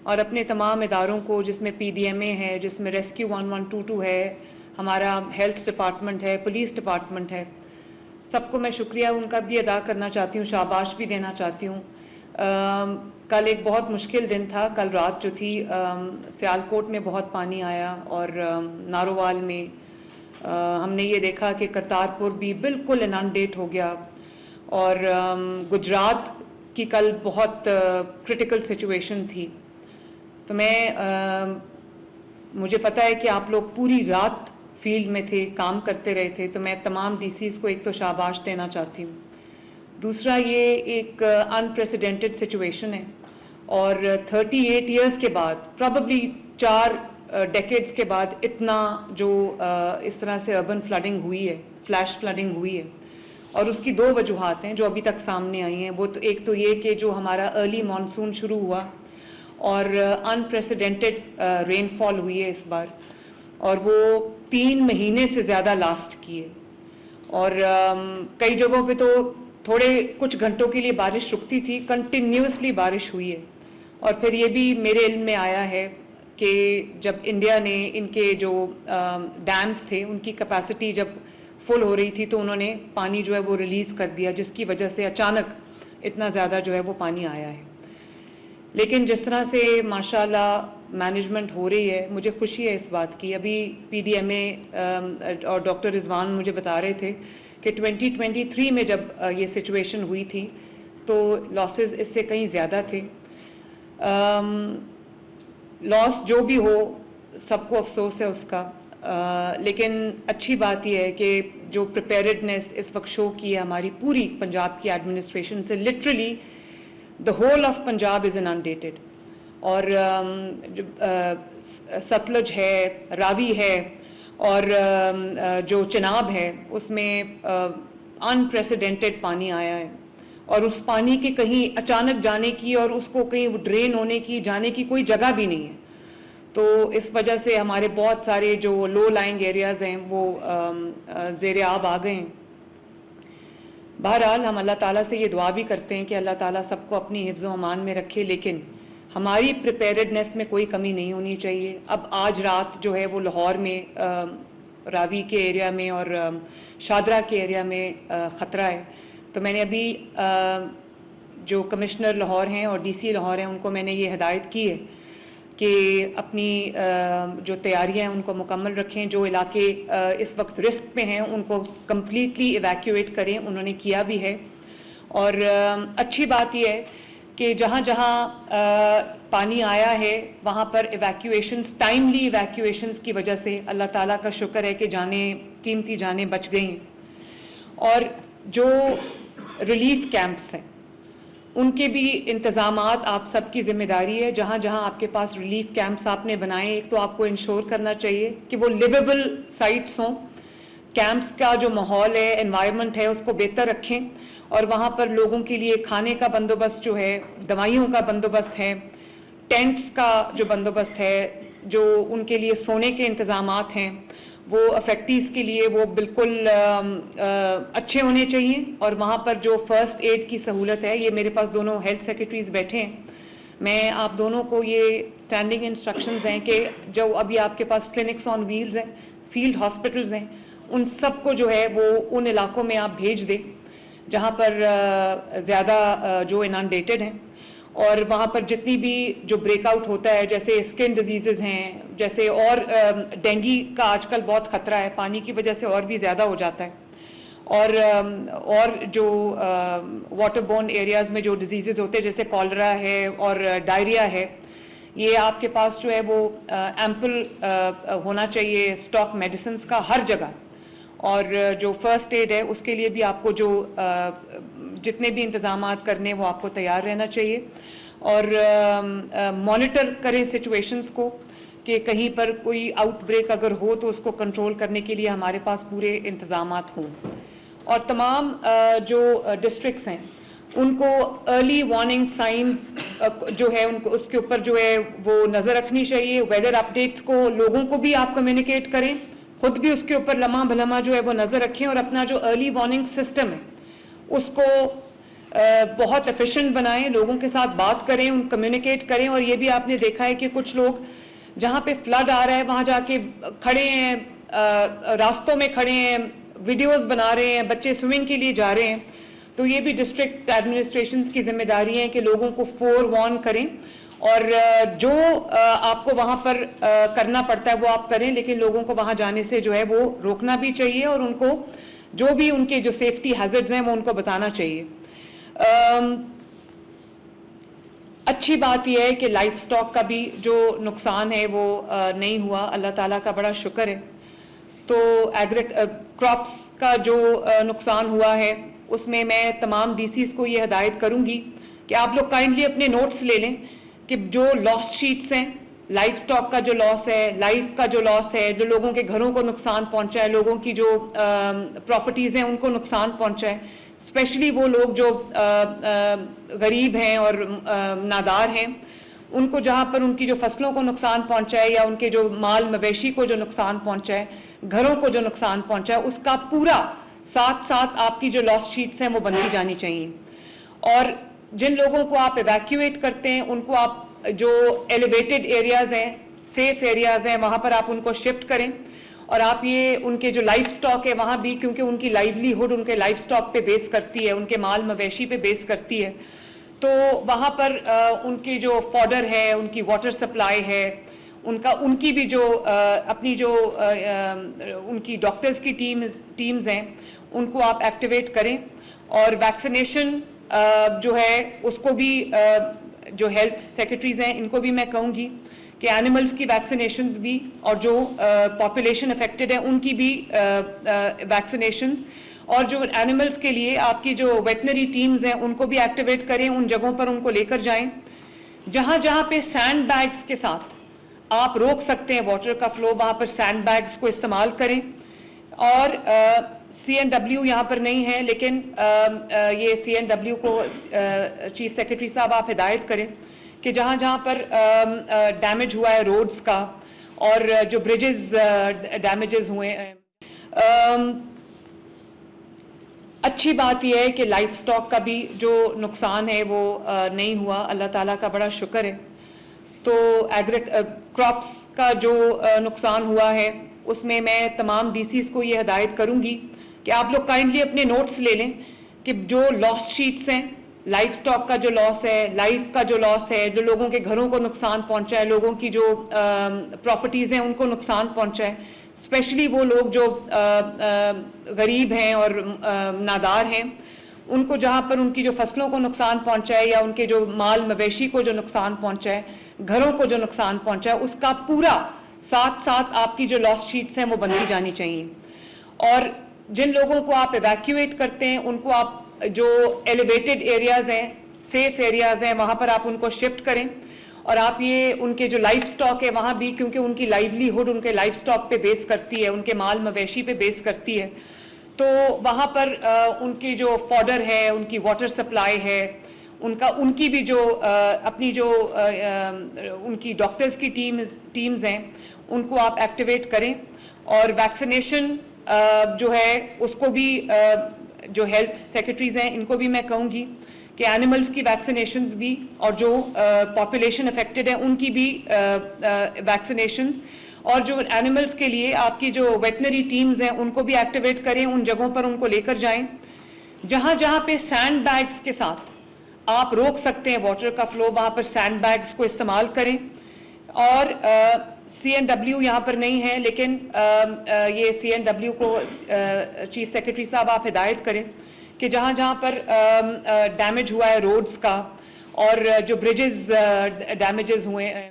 اور اپنے تمام اداروں کو، جس میں PDMA ہے، جس میں ریسکیو 1122 ہے، ہمارا ہیلتھ ڈپارٹمنٹ ہے، پولیس ڈپارٹمنٹ ہے، سب کو میں شکریہ ان کا بھی ادا کرنا چاہتی ہوں، شاباش بھی دینا چاہتی ہوں۔ کل ایک بہت مشکل دن تھا، کل رات جو تھی سیالکوٹ میں بہت پانی آیا، اور نارووال میں ہم نے یہ دیکھا کہ کرتارپور بھی بالکل انانڈیٹ ہو گیا، اور گجرات کی کل بہت کرٹیکل سچویشن تھی۔ تو مجھے پتہ ہے کہ آپ لوگ پوری رات فیلڈ میں تھے، کام کرتے رہے تھے، تو میں تمام DCs کو ایک تو شاباش دینا چاہتی ہوں۔ دوسرا، یہ ایک انپریسیڈنٹڈ سچویشن ہے، اور 38 ایئرس کے بعد، پراببلی 4 ڈیکیڈز کے بعد اتنا جو اس طرح سے اربن فلڈنگ ہوئی ہے، فلیش فلڈنگ ہوئی ہے، اور اس کی 2 وجوہات ہیں جو ابھی تک سامنے آئی ہیں۔ وہ تو ایک تو یہ کہ جو ہمارا ارلی مانسون شروع ہوا اور انپریسیڈنٹڈ رین فال ہوئی ہے اس بار، اور وہ 3 مہینے سے زیادہ لاسٹ کیے، اور کئی جگہوں پہ تو تھوڑے کچھ گھنٹوں کے لیے بارش رکتی تھی، کنٹینیوسلی بارش ہوئی ہے۔ اور پھر یہ بھی میرے علم میں آیا ہے کہ جب انڈیا نے ان کے جو ڈیمز تھے ان کی کیپیسٹی جب فل ہو رہی تھی تو انہوں نے پانی جو ہے وہ ریلیز کر دیا، جس کی وجہ سے اچانک اتنا زیادہ جو ہے وہ پانی آیا ہے۔ لیکن جس طرح سے ماشاءاللہ مینجمنٹ ہو رہی ہے، مجھے خوشی ہے اس بات کی۔ ابھی PDMA اور ڈاکٹر رضوان مجھے بتا رہے تھے کہ 2023 میں جب یہ سچویشن ہوئی تھی تو لاسز اس سے کہیں زیادہ تھے۔ لاس جو بھی ہو، سب کو افسوس ہے اس کا، لیکن اچھی بات یہ ہے کہ جو پریپیئرڈنیس اس وقت شو کی ہے ہماری پوری پنجاب کی ایڈمنسٹریشن سے، literally the whole of Punjab is inundated، اور ستلج ہے، راوی ہے، اور جو چناب ہے اس میں انپریسیڈنٹڈ پانی آیا ہے، اور اس پانی کے کہیں اچانک جانے کی اور اس کو کہیں ڈرین ہونے کی، جانے کی کوئی جگہ بھی نہیں ہے۔ تو اس وجہ سے ہمارے بہت سارے جو لو لائنگ ایریاز ہیں وہ زیر آب آ گئے ہیں۔ بہرحال ہم اللہ تعالیٰ سے یہ دعا بھی کرتے ہیں کہ اللہ تعالیٰ سب کو اپنی حفظ و امان میں رکھے، لیکن ہماری پریپیئرڈنیس میں کوئی کمی نہیں ہونی چاہیے۔ اب آج رات جو ہے وہ لاہور میں راوی کے ایریا میں اور شادرہ کے ایریا میں خطرہ ہے، تو میں نے ابھی جو کمشنر لاہور ہیں اور DC لاہور ہیں ان کو میں نے یہ ہدایت کی ہے کہ اپنی جو تیاریاں ہیں ان کو مکمل رکھیں، جو علاقے اس وقت رسک پہ ہیں ان کو کمپلیٹلی ایویکیویٹ کریں، انہوں نے کیا بھی ہے۔ اور اچھی بات یہ ہے کہ جہاں جہاں پانی آیا ہے وہاں پر ایویکیویشنز، ٹائملی ایویکیویشنز کی وجہ سے اللہ تعالیٰ کا شکر ہے کہ جانیں، قیمتی جانیں بچ گئیں۔ اور جو ریلیف کیمپس ہیں ان کے بھی انتظامات آپ سب کی ذمہ داری ہے۔ جہاں جہاں آپ کے پاس ریلیف کیمپس آپ نے بنائے، ایک تو آپ کو انشور کرنا چاہیے کہ وہ لیویبل سائٹس ہوں، کیمپس کا جو ماحول ہے، انوائرمنٹ ہے، اس کو بہتر رکھیں، اور وہاں پر لوگوں کے لیے کھانے کا بندوبست جو ہے، دوائیوں کا بندوبست ہے، ٹینٹس کا جو بندوبست ہے، جو ان کے لیے سونے کے انتظامات ہیں وہ افیکٹیز کے لیے وہ بالکل اچھے ہونے چاہیے۔ اور وہاں پر جو فرسٹ ایڈ کی سہولت ہے، یہ میرے پاس دونوں ہیلتھ سیکرٹریز بیٹھے ہیں، میں آپ دونوں کو یہ اسٹینڈنگ انسٹرکشنز ہیں کہ جو ابھی آپ کے پاس کلینکس آن ویلز ہیں، فیلڈ ہاسپٹلز ہیں، ان سب کو جو ہے وہ ان علاقوں میں آپ بھیج دیں جہاں پر زیادہ جو انانڈیٹڈ ہیں، اور وہاں پر جتنی بھی جو بریک آؤٹ ہوتا ہے، جیسے اسکن ڈیزیزز ہیں، جیسے اور ڈینگی کا آج کل بہت خطرہ ہے، پانی کی وجہ سے اور بھی زیادہ ہو جاتا ہے، اور جو واٹر بورن ایریاز میں جو ڈیزیزز ہوتے ہیں جیسے کالرا ہے اور ڈائریا ہے، یہ آپ کے پاس جو ہے وہ ایمپل ہونا چاہیے اسٹاک میڈیسنز کا ہر جگہ، اور جو فرسٹ ایڈ ہے اس کے لیے بھی آپ کو جو جتنے بھی انتظامات کرنے وہ آپ کو تیار رہنا چاہیے، اور مانیٹر کریں سچویشنز کو کہ کہیں پر کوئی آؤٹ بریک اگر ہو تو اس کو کنٹرول کرنے کے لیے ہمارے پاس پورے انتظامات ہوں۔ اور تمام جو ڈسٹرکٹس ہیں ان کو ارلی وارننگ سائنز جو ہے ان کو اس کے اوپر جو ہے وہ نظر رکھنی چاہیے۔ ویدر اپڈیٹس کو لوگوں کو بھی آپ کمیونیکیٹ کریں، خود بھی اس کے اوپر لمحہ بلمحہ جو ہے وہ نظر رکھیں، اور اپنا جو ارلی وارننگ سسٹم ہے اس کو بہت ایفیشینٹ بنائیں, لوگوں کے ساتھ بات کریں, ان کمیونیکیٹ کریں. اور یہ بھی آپ نے دیکھا ہے کہ کچھ لوگ جہاں پہ فلڈ آ رہا ہے وہاں جا کے کھڑے ہیں, راستوں میں کھڑے ہیں, ویڈیوز بنا رہے ہیں, بچے سوئمنگ کے لیے جا رہے ہیں. تو یہ بھی ڈسٹرکٹ ایڈمنسٹریشنز کی ذمہ داری ہے کہ لوگوں کو فور وارن کریں, اور جو آپ کو وہاں پر کرنا پڑتا ہے وہ آپ کریں, لیکن لوگوں کو وہاں جانے سے جو ہے وہ روکنا بھی چاہیے, اور ان کو جو بھی ان کے جو سیفٹی ہیزرڈز ہیں وہ ان کو بتانا چاہیے. اچھی بات یہ ہے کہ لائف سٹاک کا بھی جو نقصان ہے وہ نہیں ہوا, اللہ تعالیٰ کا بڑا شکر ہے. تو کراپس کا جو نقصان ہوا ہے اس میں تمام ڈی سیز کو یہ ہدایت کروں گی کہ آپ لوگ کائنڈلی اپنے نوٹس لے لیں کہ جو لاس شیٹس ہیں, لائف سٹاک کا جو لاس ہے, لائف کا جو لاس ہے, جو لوگوں کے گھروں کو نقصان پہنچا ہے, لوگوں کی جو پراپرٹیز ہیں ان کو نقصان پہنچا ہے, اسپیشلی وہ لوگ جو غریب ہیں اور نادار ہیں, ان کو جہاں پر ان کی جو فصلوں کو نقصان پہنچا ہے یا ان کے جو مال مویشی کو جو نقصان پہنچا ہے, گھروں کو جو نقصان پہنچا ہے, اس کا پورا ساتھ ساتھ آپ کی جو لاس شیٹس ہیں وہ بنتی جانی چاہیے. اور جن لوگوں کو آپ ایویکیویٹ کرتے ہیں ان کو آپ جو ایلیویٹڈ ایریاز ہیں, سیف ایریاز ہیں, وہاں پر آپ ان کو شفٹ کریں. اور آپ یہ ان کے جو لائف سٹاک ہے وہاں بھی, کیونکہ ان کی لائیولی ہوڈ ان کے لائف سٹاک پہ بیس کرتی ہے, ان کے مال مویشی پہ بیس کرتی ہے, تو وہاں پر ان کی جو فوڈر ہے, ان کی واٹر سپلائی ہے, ان کی بھی جو اپنی جو ان کی ڈاکٹرز کی ٹیمز ہیں ان کو آپ ایکٹیویٹ کریں. اور ویکسینیشن جو ہے اس کو بھی جو ہیلتھ سیکرٹریز ہیں ان کو بھی میں کہوں گی کہ اینیملز کی ویکسینیشنز بھی, اور جو پاپولیشن افیکٹڈ ہے ان کی بھی ویکسینیشنز, اور جو اینیملز کے لیے آپ کی جو ویٹنری ٹیمز ہیں ان کو بھی ایکٹیویٹ کریں, ان جگہوں پر ان کو لے کر جائیں جہاں جہاں پہ سینڈ بیگز کے ساتھ آپ روک سکتے ہیں واٹر کا فلو, وہاں پر سینڈ بیگز کو استعمال کریں. اور سی این ڈبلیو یہاں پر نہیں ہے, لیکن یہ سی این ڈبلیو کو چیف سیکرٹری صاحب آپ ہدایت کریں کہ جہاں جہاں پر ڈیمیج ہوا ہے روڈز کا, اور جو بریجز ڈیمیجز ہوئے ہیں. اچھی بات یہ ہے کہ لائف سٹاک کا بھی جو نقصان ہے وہ نہیں ہوا, اللہ تعالیٰ کا بڑا شکر ہے. تو کراپس کا جو نقصان ہوا ہے اس میں تمام ڈی سیز کو یہ ہدایت کروں گی کہ آپ لوگ کائنڈلی اپنے نوٹس لے لیں کہ جو لاس شیٹس ہیں, لائف سٹاک کا جو لاس ہے, لائف کا جو لاس ہے, جو لوگوں کے گھروں کو نقصان پہنچا ہے, لوگوں کی جو پراپرٹیز ہیں ان کو نقصان پہنچا ہے, اسپیشلی وہ لوگ جو غریب ہیں اور نادار ہیں, ان کو جہاں پر ان کی جو فصلوں کو نقصان پہنچا ہے یا ان کے جو مال مویشی کو جو نقصان پہنچا ہے, گھروں کو جو نقصان پہنچا ہے, اس کا پورا ساتھ ساتھ آپ کی جو لاس شیٹس ہیں وہ بنتی جانی چاہیے. اور جن لوگوں کو آپ ایویکیویٹ کرتے ہیں ان کو آپ جو ایلیویٹڈ ایریاز ہیں, سیف ایریاز ہیں, وہاں پر آپ ان کو شفٹ کریں. اور آپ یہ ان کے جو لائف سٹاک ہے وہاں بھی, کیونکہ ان کی لائیولی ہوڈ ان کے لائف سٹاک پہ بیس کرتی ہے, ان کے مال مویشی پہ بیس کرتی ہے, تو وہاں پر ان کی جو فوڈر ہے, ان کی واٹر سپلائی ہے, ان کی بھی جو اپنی جو ان کی ڈاکٹرز کی ٹیمز ہیں ان کو آپ ایکٹیویٹ کریں. اور ویکسینیشن جو ہے اس کو بھی جو ہیلتھ سیکرٹریز ہیں ان کو بھی میں کہوں گی کہ اینیملز کی ویکسینیشنز بھی, اور جو پاپولیشن افیکٹڈ ہے ان کی بھی ویکسینیشنز, اور جو اینیملز کے لیے آپ کی جو ویٹنری ٹیمز ہیں ان کو بھی ایکٹیویٹ کریں, ان جگہوں پر ان کو لے کر جائیں جہاں جہاں پہ سینڈ بیگز کے ساتھ آپ روک سکتے ہیں واٹر کا فلو, وہاں پر سینڈ بیگز کو استعمال کریں. اور سی این ڈبلیو یہاں پر نہیں ہے, لیکن یہ سی این ڈبلیو کو چیف سیکرٹری صاحب آپ ہدایت کریں کہ جہاں جہاں پر ڈیمیج ہوا ہے روڈز کا, اور جو بریجز ڈیمیجز ہوئے ہیں